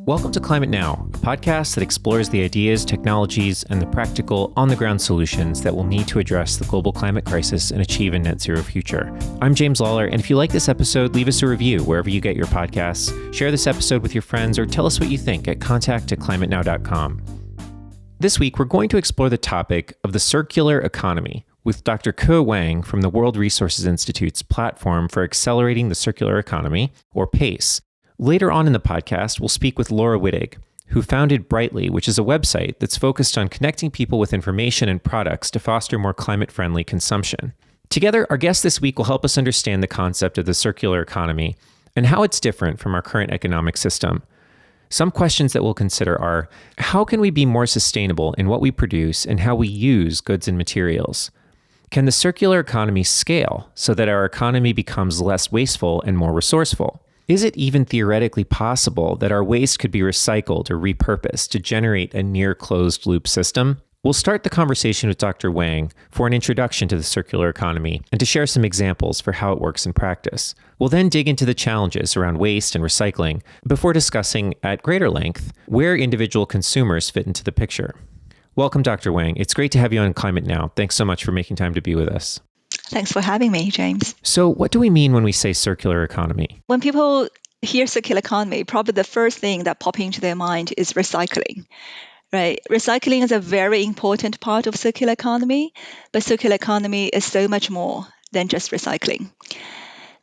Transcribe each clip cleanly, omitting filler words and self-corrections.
Welcome to Climate Now, a podcast that explores the ideas, technologies, and the practical, on-the-ground solutions that we'll need to address the global climate crisis and achieve a net zero future. I'm James Lawler, and if you like this episode, leave us a review wherever you get your podcasts, share this episode with your friends, or tell us what you think at contact@climatenow.com. This week, we're going to explore the topic of the circular economy with Dr. Wang from the World Resources Institute's Platform for Accelerating the Circular Economy, or PACE. Later on in the podcast, we'll speak with Laura Wittig, who founded Brightly, which is a website that's focused on connecting people with information and products to foster more climate-friendly consumption. Together, our guests this week will help us understand the concept of the circular economy and how it's different from our current economic system. Some questions that we'll consider are, how can we be more sustainable in what we produce and how we use goods and materials? Can the circular economy scale so that our economy becomes less wasteful and more resourceful? Is it even theoretically possible that our waste could be recycled or repurposed to generate a near closed loop system? We'll start the conversation with Dr. Wang for an introduction to the circular economy and to share some examples for how it works in practice. We'll then dig into the challenges around waste and recycling before discussing at greater length where individual consumers fit into the picture. Welcome, Dr. Wang. It's great to have you on Climate Now. Thanks so much for making time to be with us. Thanks for having me, James. So what do we mean when we say circular economy? When people hear circular economy, probably the first thing that pops into their mind is recycling, right? Recycling is a very important part of circular economy, but circular economy is so much more than just recycling.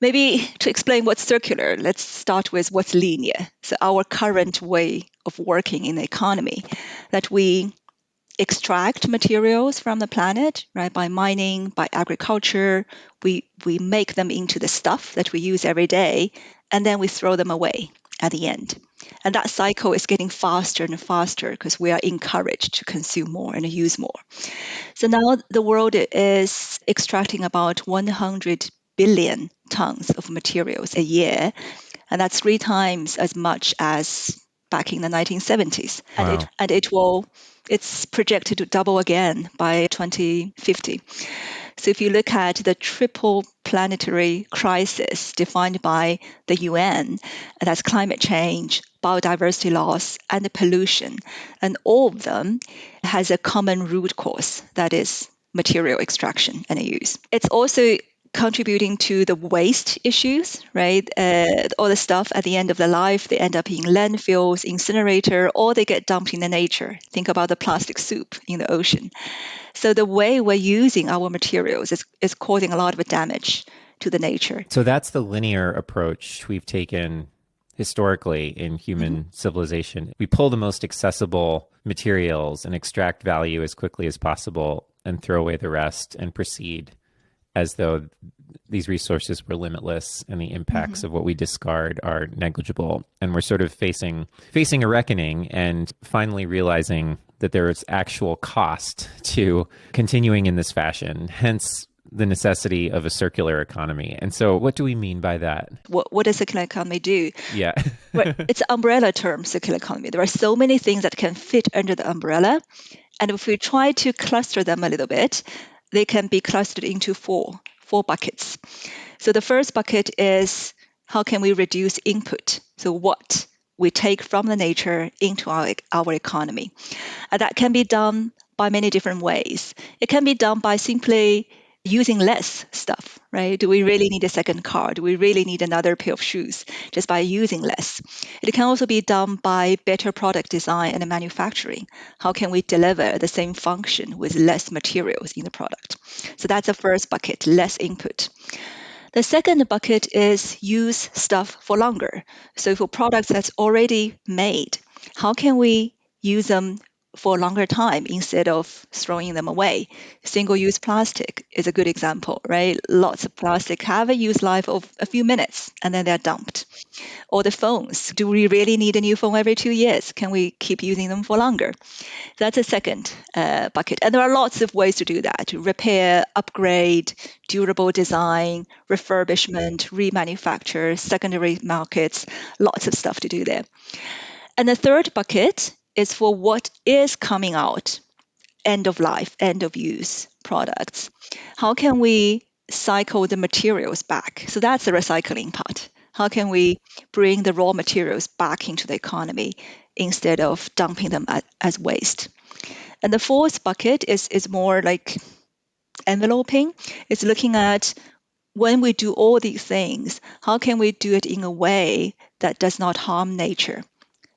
Maybe to explain what's circular, let's start with what's linear. So our current way of working in the economy, that we extract materials from the planet, right? By mining, by agriculture, we make them into the stuff that we use every day, and then we throw them away at the end. And that cycle is getting faster and faster because we are encouraged to consume more and use more. So now the world is extracting about 100 billion tons of materials a year, and that's 3 times as much as back in the 1970s. Wow. And it's projected to double again by 2050. So if you look at the triple planetary crisis defined by the UN, that's climate change, biodiversity loss, and pollution, and all of them has a common root cause, that is material extraction and use. It's also contributing to the waste issues, right? All the stuff at the end of their life, they end up in landfills, incinerator, or they get dumped in the nature. Think about the plastic soup in the ocean. So the way we're using our materials is causing a lot of damage to the nature. So that's the linear approach we've taken historically in human civilization. We pull the most accessible materials and extract value as quickly as possible and throw away the rest and proceed as though these resources were limitless and the impacts of what we discard are negligible. And we're sort of facing a reckoning and finally realizing that there is actual cost to continuing in this fashion, hence the necessity of a circular economy. And so what do we mean by that? What does circular economy do? Yeah. It's an umbrella term, circular economy. There are so many things that can fit under the umbrella. And if we try to cluster them a little bit, they can be clustered into four buckets. So the first bucket is how can we reduce input? So what we take from the nature into our economy. And that can be done by many different ways. It can be done by simply using less stuff, right? Do we really need a second car? Do we really need another pair of shoes just by using less? It can also be done by better product design and manufacturing. How can we deliver the same function with less materials in the product? So that's the first bucket, less input. The second bucket is use stuff for longer. So for products that's already made, how can we use them for a longer time instead of throwing them away? Single-use plastic is a good example, right? Lots of plastic have a use life of a few minutes and then they're dumped. Or the phones. Do we really need a new phone every 2 years? Can we keep using them for longer? That's a second bucket. And there are lots of ways to do that. Repair, upgrade, durable design, refurbishment, remanufacture, secondary markets, lots of stuff to do there. And the third bucket is for what is coming out, end of life, end of use products. How can we cycle the materials back? So that's the recycling part. How can we bring the raw materials back into the economy instead of dumping them as waste? And the fourth bucket is more like enveloping. It's looking at when we do all these things, how can we do it in a way that does not harm nature?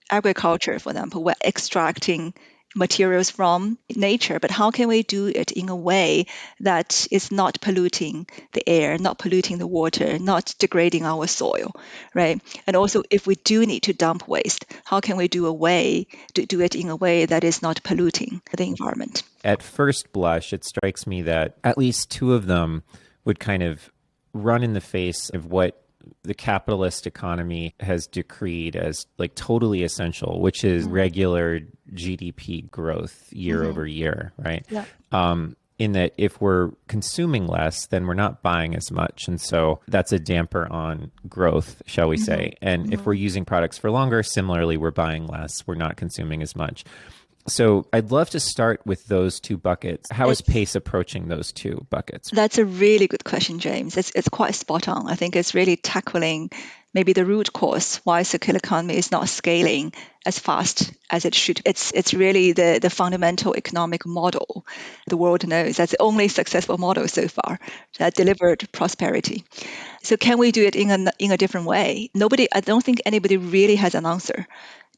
Agriculture, for example, we're extracting materials from nature, but how can we do it in a way that is not polluting the air, not polluting the water, not degrading our soil, right? And also, if we do need to dump waste, how can we do it in a way that is not polluting the environment? At first blush, it strikes me that at least two of them would kind of run in the face of what the capitalist economy has decreed as like totally essential, which is regular GDP growth year over year, right? Yeah. In that if we're consuming less, then we're not buying as much. And so that's a damper on growth, shall we say. And if we're using products for longer, similarly, we're buying less, we're not consuming as much. So I'd love to start with those two buckets. How is PACE approaching those two buckets? That's a really good question, James. It's quite spot on. I think it's really tackling maybe the root cause why circular economy is not scaling as fast as it should. It's really the fundamental economic model the world knows. That's the only successful model so far that delivered prosperity. So can we do it in a different way? I don't think anybody really has an answer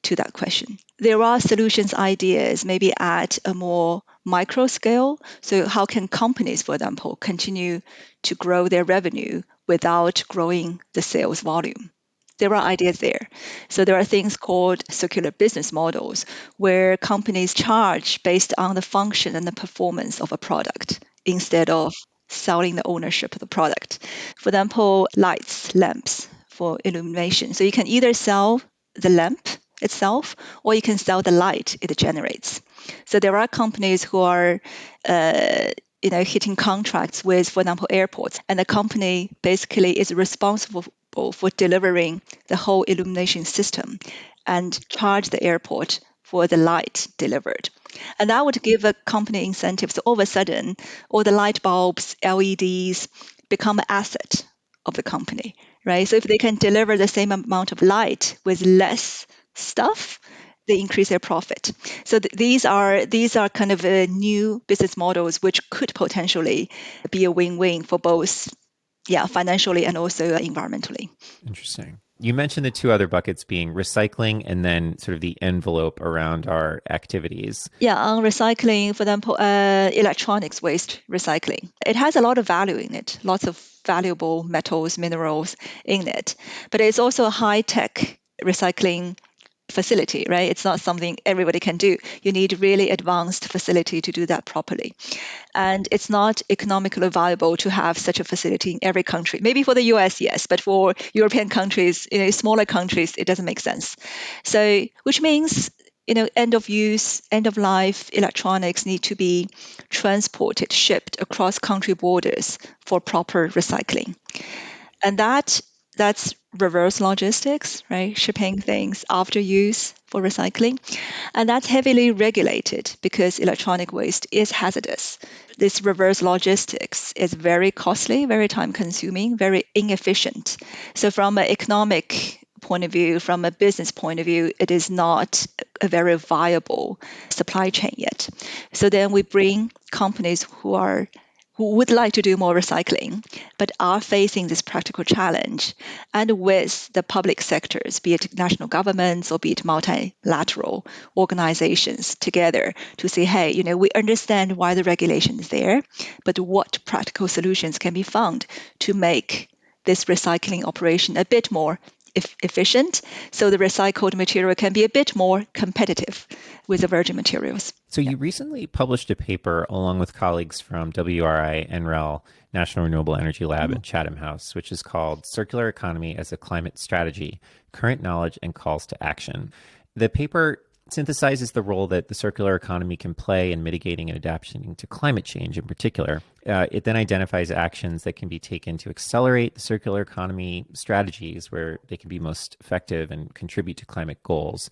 to that question. There are solutions ideas maybe at a more micro scale. So how can companies, for example, continue to grow their revenue without growing the sales volume? There are ideas there. So there are things called circular business models where companies charge based on the function and the performance of a product instead of selling the ownership of the product. For example, lamps for illumination. So you can either sell the lamp itself, or you can sell the light it generates. So there are companies who are, hitting contracts with, for example, airports, and the company basically is responsible for delivering the whole illumination system and charge the airport for the light delivered. And that would give a company incentives. So all of a sudden, all the light bulbs, LEDs become an asset of the company, right? So if they can deliver the same amount of light with less stuff, they increase their profit. So these are kind of new business models which could potentially be a win-win for both, financially and also environmentally. Interesting. You mentioned the two other buckets being recycling and then sort of the envelope around our activities. Yeah, on recycling, for example, electronics waste recycling. It has a lot of value in it, lots of valuable metals, minerals in it. But it's also a high-tech recycling facility, right? It's not something everybody can do. You need really advanced facility to do that properly. And it's not economically viable to have such a facility in every country. Maybe for the US, yes, but for European countries, smaller countries, it doesn't make sense. So, which means, end of use, end of life electronics need to be transported, shipped across country borders for proper recycling. And that's reverse logistics, right? Shipping things after use for recycling. And that's heavily regulated because electronic waste is hazardous. This reverse logistics is very costly, very time consuming, very inefficient. So from an economic point of view, from a business point of view, it is not a very viable supply chain yet. So then we bring companies who would like to do more recycling, but are facing this practical challenge, and with the public sectors, be it national governments or be it multilateral organizations together to say, hey, we understand why the regulation is there, but what practical solutions can be found to make this recycling operation a bit more efficient, so the recycled material can be a bit more competitive with the virgin materials. So you recently published a paper along with colleagues from WRI, NREL, National Renewable Energy Lab, and Chatham House, which is called Circular Economy as a Climate Strategy, Current Knowledge and Calls to Action. The paper synthesizes the role that the circular economy can play in mitigating and adapting to climate change in particular. It then identifies actions that can be taken to accelerate the circular economy strategies where they can be most effective and contribute to climate goals.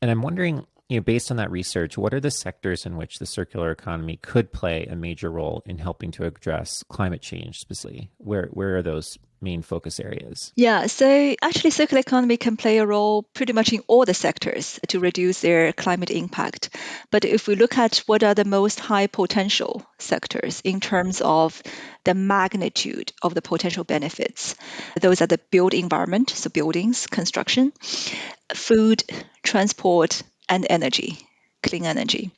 And I'm wondering, based on that research, what are the sectors in which the circular economy could play a major role in helping to address climate change specifically? Where are those main focus areas? Yeah, so actually circular economy can play a role pretty much in all the sectors to reduce their climate impact. But if we look at what are the most high potential sectors in terms of the magnitude of the potential benefits, those are the built environment, so buildings, construction, food, transport, and energy, clean energy.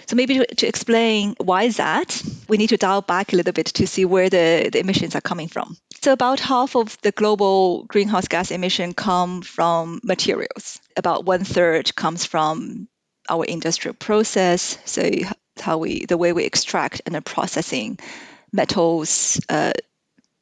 So maybe to explain why is that, we need to dial back a little bit to see where the emissions are coming from. So about half of the global greenhouse gas emission come from materials. About one third comes from our industrial process. So the way we extract and are processing metals,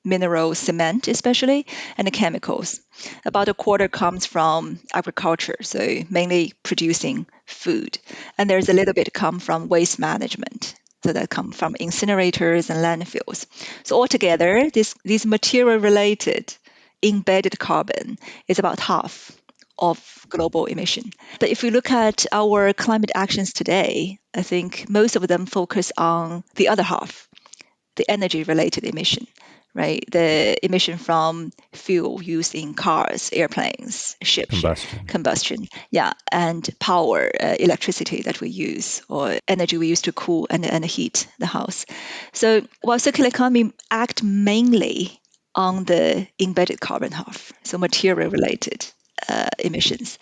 minerals, cement especially, and the chemicals. About a quarter comes from agriculture, so mainly producing food. And there's a little bit come from waste management. So that come from incinerators and landfills. So altogether, these material related embedded carbon is about half of global emission. But if we look at our climate actions today, I think most of them focus on the other half, the energy related emission, right? The emission from fuel used in cars, airplanes, ships, combustion, yeah, and power, electricity that we use, or energy we use to cool and heat the house. So while circular economy act mainly on the embedded carbon half, so material related emissions.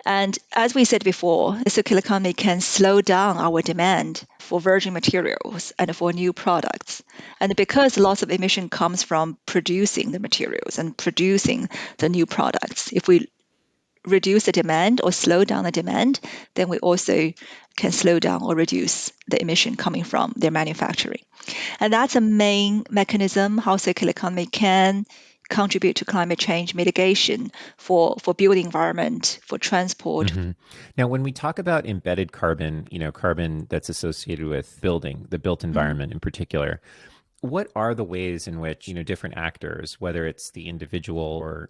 And as we said before, the circular economy can slow down our demand for virgin materials and for new products. And because lots of emission comes from producing the materials and producing the new products, if we reduce the demand or slow down the demand, then we also can slow down or reduce the emission coming from their manufacturing. And that's a main mechanism how circular economy can contribute to climate change mitigation for built environment, for transport. Mm-hmm. Now, when we talk about embedded carbon, carbon that's associated with building, the built environment in particular, what are the ways in which, different actors, whether it's the individual or,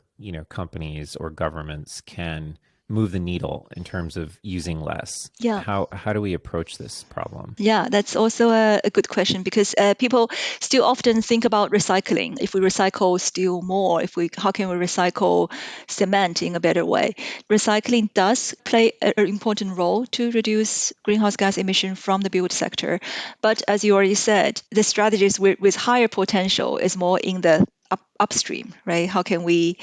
companies or governments, can move the needle in terms of using less? Yeah. How do we approach this problem? Yeah, that's also a good question because people still often think about recycling. If we recycle steel more, how can we recycle cement in a better way? Recycling does play an important role to reduce greenhouse gas emission from the build sector. But as you already said, the strategies with higher potential is more in the upstream, right? How can we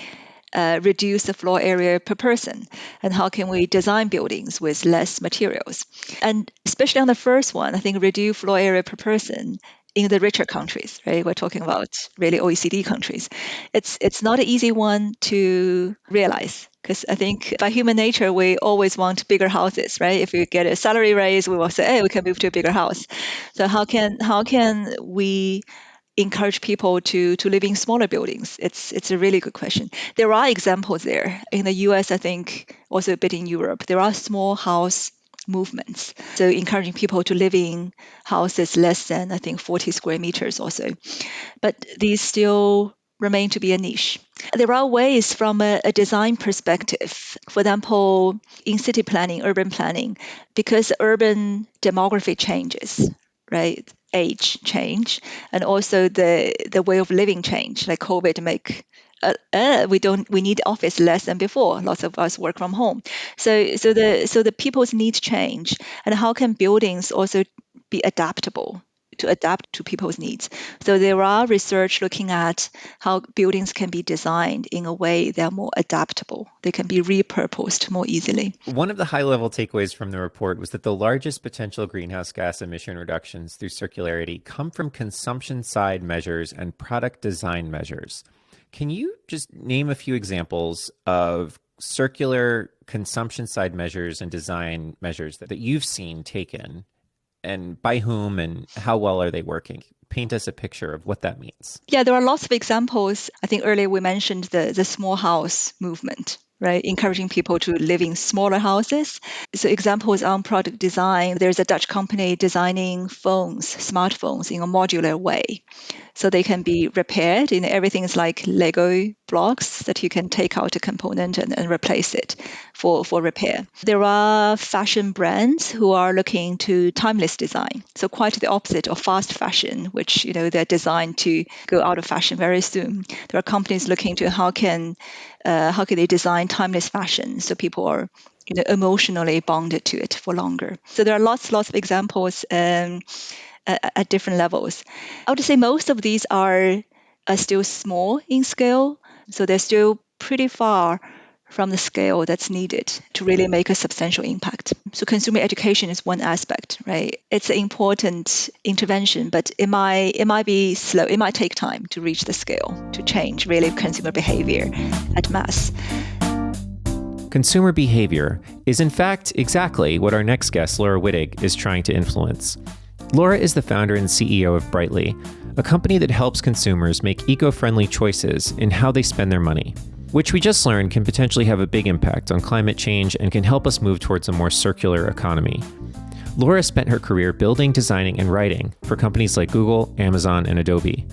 reduce the floor area per person, and how can we design buildings with less materials? And especially on the first one, I think reduce floor area per person in the richer countries, right? We're talking about really OECD countries. It's not an easy one to realize because I think by human nature, we always want bigger houses, right? If we get a salary raise, we will say, hey, we can move to a bigger house. So how can we encourage people to live in smaller buildings? It's a really good question. There are examples there. In the US, I think, also a bit in Europe, there are small house movements. So encouraging people to live in houses less than, I think, 40 square meters or so. But these still remain to be a niche. There are ways from a design perspective, for example, in city planning, urban planning, because urban demography changes, right? Age change, and also the way of living change, like COVID make we need office less than before. Lots of us work from home. So the people's needs change, and how can buildings also be adaptable to adapt to people's needs? So there are research looking at how buildings can be designed in a way that are more adaptable. They can be repurposed more easily. One of the high-level takeaways from the report was that the largest potential greenhouse gas emission reductions through circularity come from consumption-side measures and product design measures. Can you just name a few examples of circular consumption-side measures and design measures that you've seen taken, and by whom, and how well are they working? Paint us a picture of what that means. Yeah, there are lots of examples. I think earlier we mentioned the small house movement, right? Encouraging people to live in smaller houses. So examples on product design, there's a Dutch company designing smartphones in a modular way. So they can be repaired, everything is like Lego blocks that you can take out a component and replace it for repair. There are fashion brands who are looking to timeless design. So quite the opposite of fast fashion, which, they're designed to go out of fashion very soon. There are companies looking to how can they design timeless fashion so people are emotionally bonded to it for longer. So there are lots of examples at different levels. I would say most of these are still small in scale, so they're still pretty far from the scale that's needed to really make a substantial impact. So consumer education is one aspect, right? It's an important intervention, but it might be slow. It might take time to reach the scale, to change really consumer behavior at mass. Consumer behavior is in fact exactly what our next guest, Laura Wittig, is trying to influence. Laura is the founder and CEO of Brightly, a company that helps consumers make eco-friendly choices in how they spend their money, which we just learned can potentially have a big impact on climate change and can help us move towards a more circular economy. Laura spent her career building, designing, and writing for companies like Google, Amazon, and Adobe.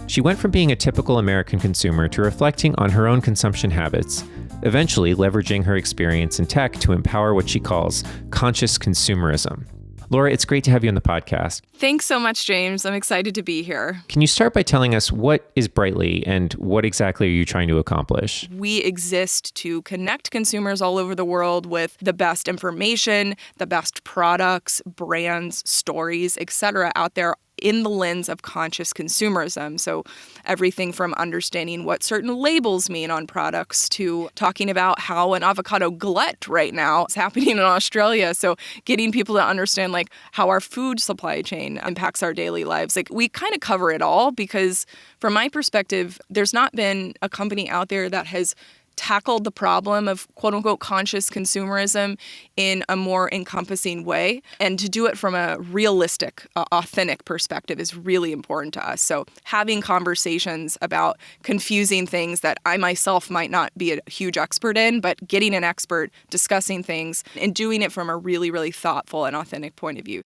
She went from being a typical American consumer to reflecting on her own consumption habits, eventually leveraging her experience in tech to empower what she calls conscious consumerism. Laura, it's great to have you on the podcast. Thanks so much, James. I'm excited to be here. Can you start by telling us what is Brightly and what exactly are you trying to accomplish? We exist to connect consumers all over the world with the best information, the best products, brands, stories, etc. out there in the lens of conscious consumerism. So everything from understanding what certain labels mean on products to talking about how an avocado glut right now is happening in Australia. So getting people to understand how our food supply chain impacts our daily lives. We kind of cover it all because from my perspective, there's not been a company out there that has tackled the problem of quote unquote conscious consumerism in a more encompassing way. And to do it from a realistic, authentic perspective is really important to us. So having conversations about confusing things that I myself might not be a huge expert in, but getting an expert, discussing things, and doing it from a really, really thoughtful and authentic point of view.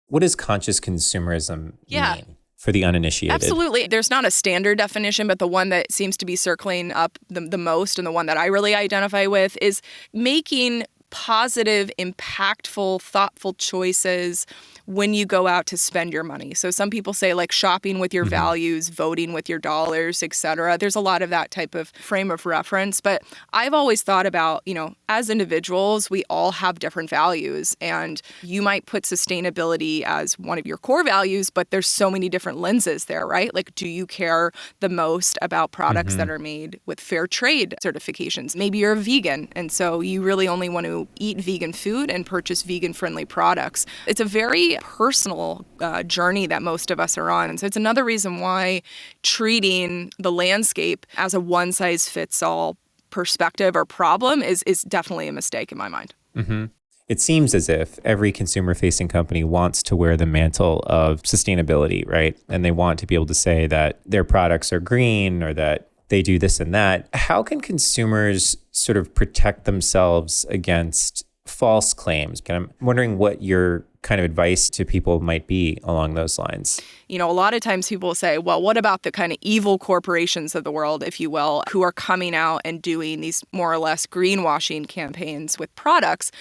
What does conscious consumerism mean for the uninitiated? Absolutely. There's not a standard definition, but the one that seems to be circling up the most and the one that I really identify with is making positive, impactful, thoughtful choices when you go out to spend your money. So some people say shopping with your values, voting with your dollars, etc. There's a lot of that type of frame of reference. But I've always thought about, as individuals, we all have different values. And you might put sustainability as one of your core values, but there's so many different lenses there, right? Do you care the most about products that are made with fair trade certifications? Maybe you're a vegan, and so you really only want to eat vegan food and purchase vegan-friendly products. It's a very personal journey that most of us are on. And so it's another reason why treating the landscape as a one-size-fits-all perspective or problem is definitely a mistake in my mind. Mm-hmm. It seems as if every consumer-facing company wants to wear the mantle of sustainability, right? And they want to be able to say that their products are green or that they do this and that. How can consumers sort of protect themselves against false claims? I'm wondering what your kind of advice to people might be along those lines. A lot of times people will say, well, what about the kind of evil corporations of the world, if you will, who are coming out and doing these more or less greenwashing campaigns with products?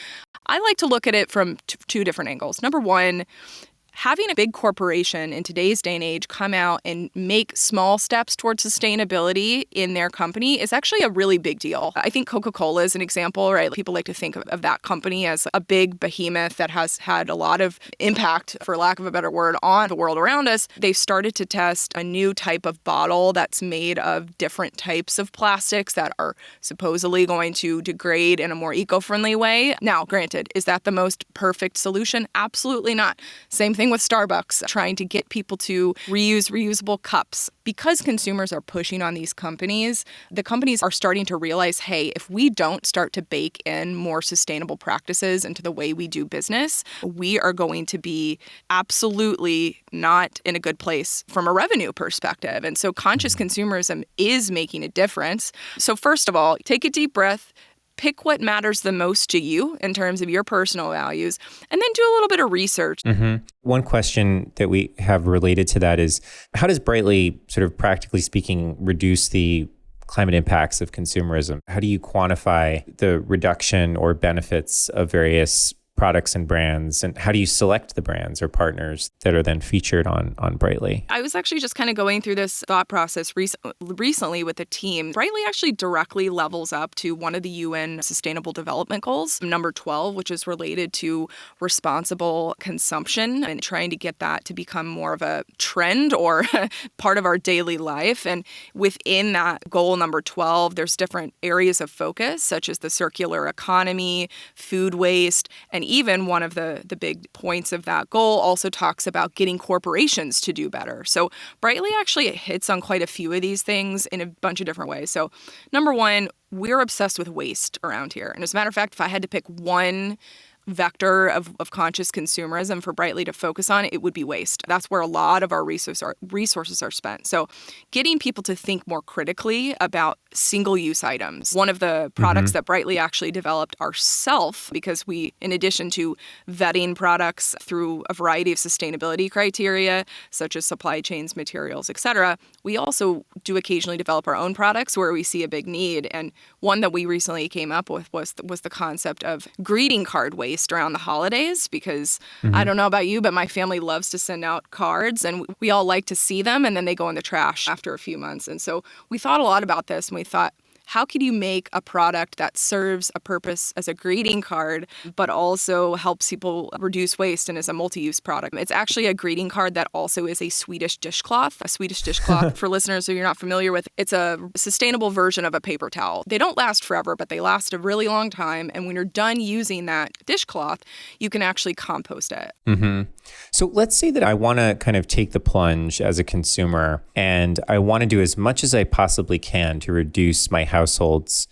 I like to look at it from two different angles. Number one, having a big corporation in today's day and age come out and make small steps towards sustainability in their company is actually a really big deal. I think Coca-Cola is an example, right? People like to think of that company as a big behemoth that has had a lot of impact, for lack of a better word, on the world around us. They've started to test a new type of bottle that's made of different types of plastics that are supposedly going to degrade in a more eco-friendly way. Now, granted, is that the most perfect solution? Absolutely not. Same thing with Starbucks, trying to get people to reuse reusable cups. Because consumers are pushing on these companies, the companies are starting to realize, hey, if we don't start to bake in more sustainable practices into the way we do business, we are going to be absolutely not in a good place from a revenue perspective. And so conscious consumerism is making a difference. So first of all, take a deep breath. Pick what matters the most to you in terms of your personal values, and then do a little bit of research. Mm-hmm. One question that we have related to that is, how does Brightly, sort of practically speaking, reduce the climate impacts of consumerism? How do you quantify the reduction or benefits of various products and brands? And how do you select the brands or partners that are then featured on Brightly? I was actually just kind of going through this thought process recently with a team. Brightly actually directly levels up to one of the UN Sustainable Development Goals, number 12, which is related to responsible consumption and trying to get that to become more of a trend or part of our daily life. And within that goal number 12, there's different areas of focus, such as the circular economy, food waste, and even one of the big points of that goal also talks about getting corporations to do better. So Brightly actually hits on quite a few of these things in a bunch of different ways. So number one, we're obsessed with waste around here. And as a matter of fact, if I had to pick one vector of conscious consumerism for Brightly to focus on, it would be waste. That's where a lot of our resources are spent. So getting people to think more critically about single-use items. One of the products that Brightly actually developed ourselves, because we, in addition to vetting products through a variety of sustainability criteria, such as supply chains, materials, etc., we also do occasionally develop our own products where we see a big need. And one that we recently came up with was the concept of greeting card waste around the holidays, because I don't know about you, but my family loves to send out cards and we all like to see them and then they go in the trash after a few months. And so we thought a lot about this and we thought, how could you make a product that serves a purpose as a greeting card, but also helps people reduce waste and is a multi-use product? It's actually a greeting card that also is a Swedish dishcloth. A Swedish dishcloth, for listeners who you're not familiar with, it's a sustainable version of a paper towel. They don't last forever, but they last a really long time. And when you're done using that dishcloth, you can actually compost it. So let's say that I want to kind of take the plunge as a consumer and I want to do as much as I possibly can to reduce my household's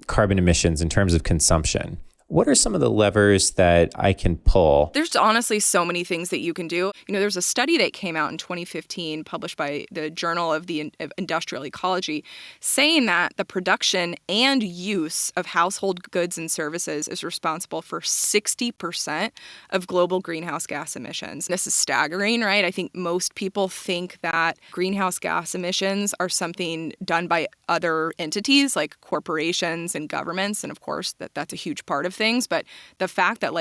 carbon emissions in terms of consumption. What are some of the levers that I can pull? There's honestly so many things that you can do. You know, there's a study that came out in 2015 published by the Journal of Industrial Ecology saying that the production and use of household goods and services is responsible for 60% of global greenhouse gas emissions. This is staggering, right? I think most people think that greenhouse gas emissions are something done by other entities like corporations and governments. And of course, that's a huge part of things. But the fact that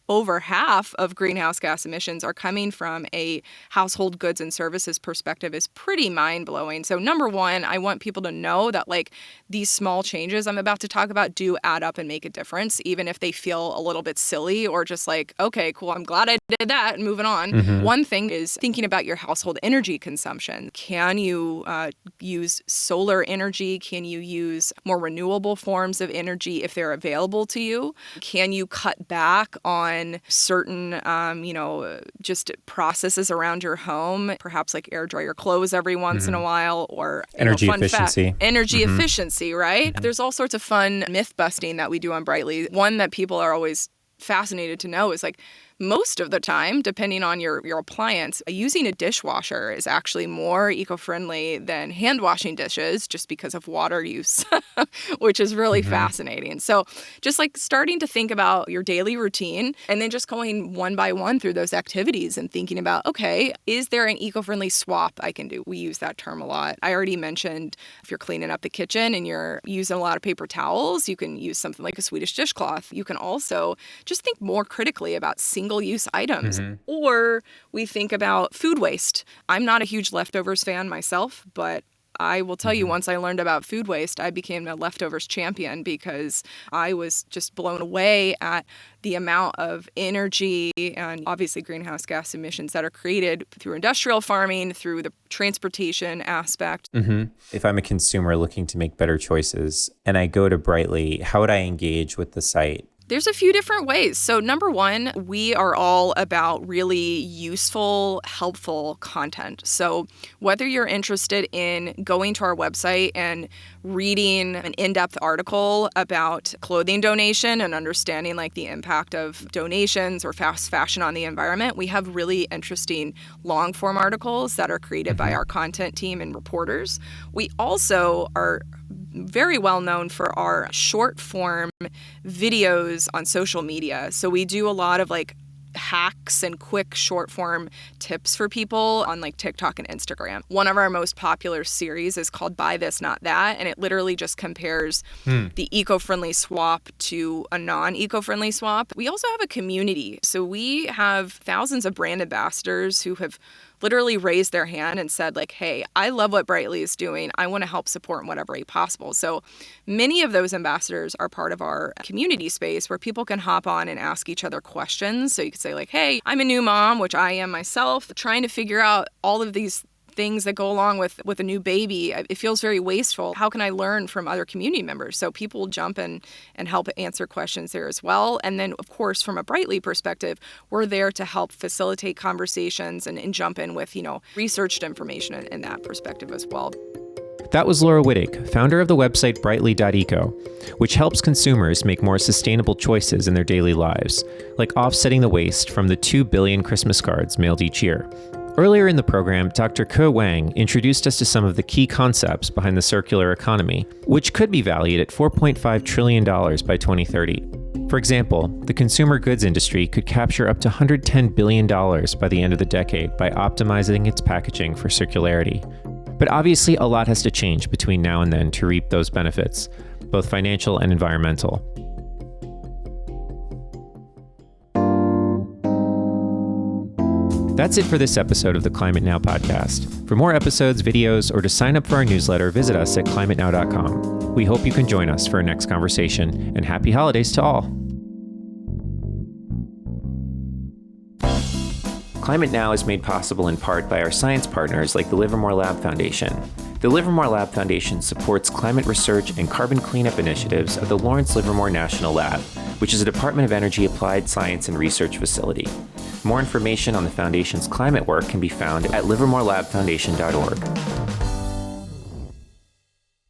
over half of greenhouse gas emissions are coming from a household goods and services perspective is pretty mind-blowing. So number one, I want people to know that these small changes I'm about to talk about do add up and make a difference, even if they feel a little bit silly or just okay, cool, I'm glad I did that and moving on. One thing is thinking about your household energy consumption. Can you use solar energy? Can you use more renewable forms of energy if they're available to you? Can you cut back on certain, just processes around your home, perhaps air dry your clothes every once in a while, or energy efficiency. Energy efficiency, right? There's all sorts of fun myth busting that we do on Brightly. One that people are always fascinated to know is most of the time, depending on your appliance, using a dishwasher is actually more eco-friendly than hand washing dishes just because of water use, which is really fascinating. So just starting to think about your daily routine and then just going one by one through those activities and thinking about, okay, is there an eco-friendly swap I can do? We use that term a lot. I already mentioned if you're cleaning up the kitchen and you're using a lot of paper towels, you can use something like a Swedish dishcloth. You can also just think more critically about single-use items. Or we think about food waste. I'm not a huge leftovers fan myself, but I will tell you, once I learned about food waste, I became a leftovers champion because I was just blown away at the amount of energy and obviously greenhouse gas emissions that are created through industrial farming, through the transportation aspect. If I'm a consumer looking to make better choices and I go to Brightly, how would I engage with the site? There's a few different ways. So number one, we are all about really useful, helpful content. So whether you're interested in going to our website and reading an in-depth article about clothing donation and understanding the impact of donations or fast fashion on the environment, we have really interesting long-form articles that are created by our content team and reporters. We also are very well known for our short form videos on social media. So we do a lot of hacks and quick short form tips for people on like TikTok and Instagram. One of our most popular series is called Buy This, Not That. And it literally just compares the eco-friendly swap to a non-eco-friendly swap. We also have a community. So we have thousands of brand ambassadors who have literally raised their hand and said like, hey, I love what Brightly is doing. I want to help support in whatever way possible. So many of those ambassadors are part of our community space where people can hop on and ask each other questions. So you could say like, hey, I'm a new mom, which I am myself, trying to figure out all of these things that go along with a new baby. It feels very wasteful. How can I learn from other community members? So people jump in and help answer questions there as well. And then, of course, from a Brightly perspective, we're there to help facilitate conversations and jump in with, researched information in that perspective as well. That was Laura Wittig, founder of the website brightly.eco, which helps consumers make more sustainable choices in their daily lives, like offsetting the waste from the 2 billion Christmas cards mailed each year. Earlier in the program, Dr. Wang introduced us to some of the key concepts behind the circular economy, which could be valued at $4.5 trillion by 2030. For example, the consumer goods industry could capture up to $110 billion by the end of the decade by optimizing its packaging for circularity. But obviously, a lot has to change between now and then to reap those benefits, both financial and environmental. That's it for this episode of the Climate Now podcast. For more episodes, videos, or to sign up for our newsletter, visit us at climatenow.com. We hope you can join us for our next conversation, and happy holidays to all. Climate Now is made possible in part by our science partners like the Livermore Lab Foundation. The Livermore Lab Foundation supports climate research and carbon cleanup initiatives at the Lawrence Livermore National Lab, which is a Department of Energy applied science and research facility. More information on the Foundation's climate work can be found at livermorelabfoundation.org.